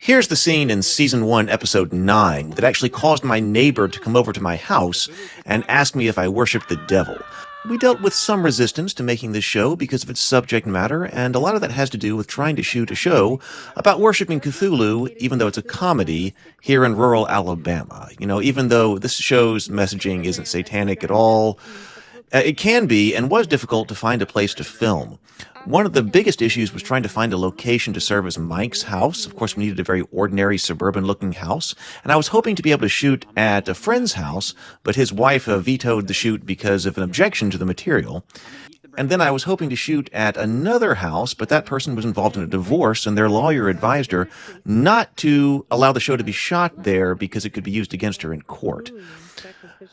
Here's the scene in Season 1, Episode 9 that actually caused my neighbor to come over to my house and ask me if I worshiped the devil. We dealt with some resistance to making this show because of its subject matter, and a lot of that has to do with trying to shoot a show about worshiping Cthulhu, even though it's a comedy, here in rural Alabama. Even though this show's messaging isn't satanic at all, it can be and was difficult to find a place to film. One of the biggest issues was trying to find a location to serve as Mike's house. Of course, we needed a very ordinary suburban-looking house, and I was hoping to be able to shoot at a friend's house, but his wife vetoed the shoot because of an objection to the material. And then I was hoping to shoot at another house, but that person was involved in a divorce, and their lawyer advised her not to allow the show to be shot there because it could be used against her in court.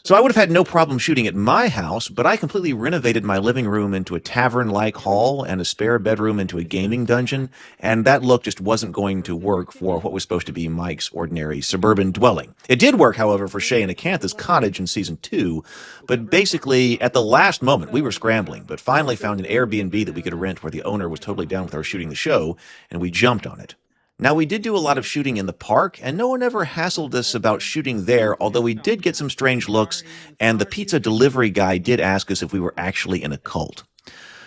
So I would have had no problem shooting at my house, but I completely renovated my living room into a tavern-like hall and a spare bedroom into a gaming dungeon, and that look just wasn't going to work for what was supposed to be Mike's ordinary suburban dwelling. It did work, however, for Shay and Acantha's cottage in Season 2, but basically, at the last moment, we were scrambling, but finally found an Airbnb that we could rent where the owner was totally down with our shooting the show, and we jumped on it. Now, we did do a lot of shooting in the park, and no one ever hassled us about shooting there, although we did get some strange looks, and the pizza delivery guy did ask us if we were actually in a cult.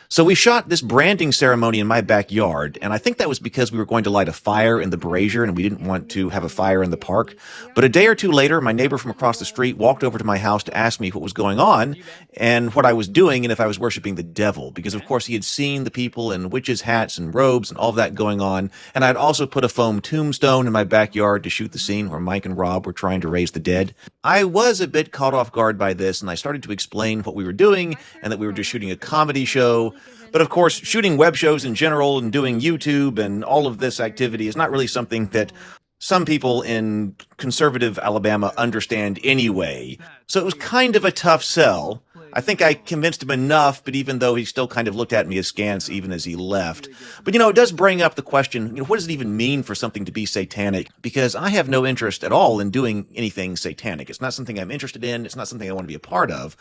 So we shot this branding ceremony in my backyard, and I think that was because we were going to light a fire in the brazier and we didn't want to have a fire in the park. But a day or two later, my neighbor from across the street walked over to my house to ask me what was going on and what I was doing and if I was worshiping the devil, because of course he had seen the people in witches' hats and robes and all of that going on, and I'd also put a foam tombstone in my backyard to shoot the scene where Mike and Rob were trying to raise the dead. I was a bit caught off guard by this, and I started to explain what we were doing and that we were just shooting a comedy show. But of course, shooting web shows in general and doing YouTube and all of this activity is not really something that some people in conservative Alabama understand anyway. So it was kind of a tough sell. I think I convinced him enough, but even though he still kind of looked at me askance even as he left. But it does bring up the question, what does it even mean for something to be satanic? Because I have no interest at all in doing anything satanic. It's not something I'm interested in. It's not something I want to be a part of.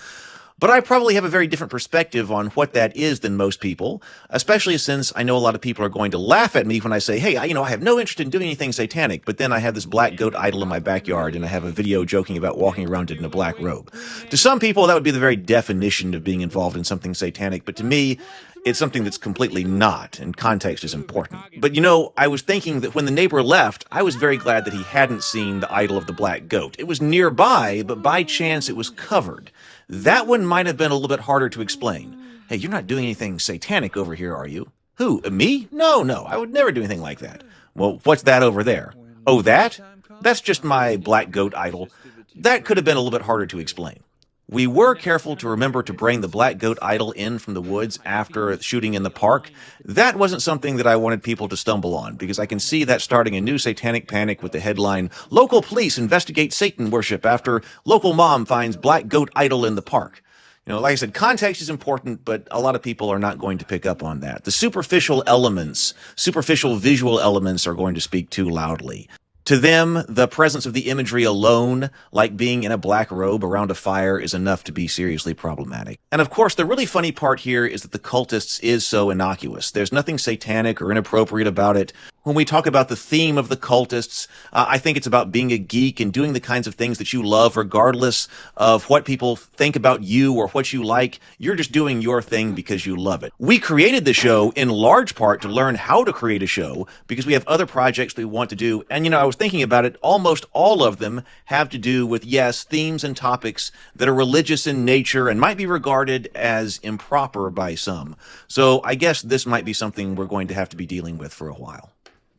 But I probably have a very different perspective on what that is than most people, especially since I know a lot of people are going to laugh at me when I say, hey, I have no interest in doing anything satanic, but then I have this black goat idol in my backyard and I have a video joking about walking around it in a black robe. To some people, that would be the very definition of being involved in something satanic, but to me, it's something that's completely not, and context is important. But I was thinking that when the neighbor left, I was very glad that he hadn't seen the idol of the black goat. It was nearby, but by chance it was covered. That one might have been a little bit harder to explain. Hey, you're not doing anything satanic over here, are you? Who, me? No, I would never do anything like that. Well, what's that over there? Oh, that? That's just my black goat idol. That could have been a little bit harder to explain. We were careful to remember to bring the black goat idol in from the woods after shooting in the park. That wasn't something that I wanted people to stumble on, because I can see that starting a new satanic panic with the headline, "Local police investigate Satan worship after local mom finds black goat idol in the park." Like I said, context is important, but a lot of people are not going to pick up on that. The superficial visual elements are going to speak too loudly. To them, the presence of the imagery alone, like being in a black robe around a fire, is enough to be seriously problematic. And of course, the really funny part here is that the Cultists is so innocuous. There's nothing satanic or inappropriate about it. When we talk about the theme of the Cultists, I think it's about being a geek and doing the kinds of things that you love, regardless of what people think about you or what you like. You're just doing your thing because you love it. We created the show in large part to learn how to create a show, because we have other projects that we want to do. And I was thinking about it, almost all of them have to do with, yes, themes and topics that are religious in nature and might be regarded as improper by some. So I guess this might be something we're going to have to be dealing with for a while.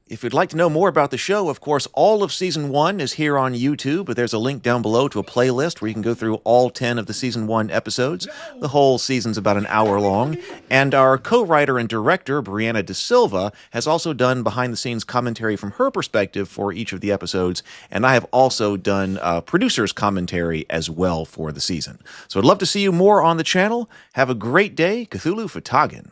If you'd like to know more about the show, of course, all of Season 1 is here on YouTube, but there's a link down below to a playlist where you can go through all 10 of the Season 1 episodes. The whole season's about an hour long, and our co-writer and director, Brianna De Silva, has also done behind-the-scenes commentary from her perspective for each of the episodes, and I have also done producer's commentary as well for the season. So I'd love to see you more on the channel. Have a great day. Cthulhu Fhtagn.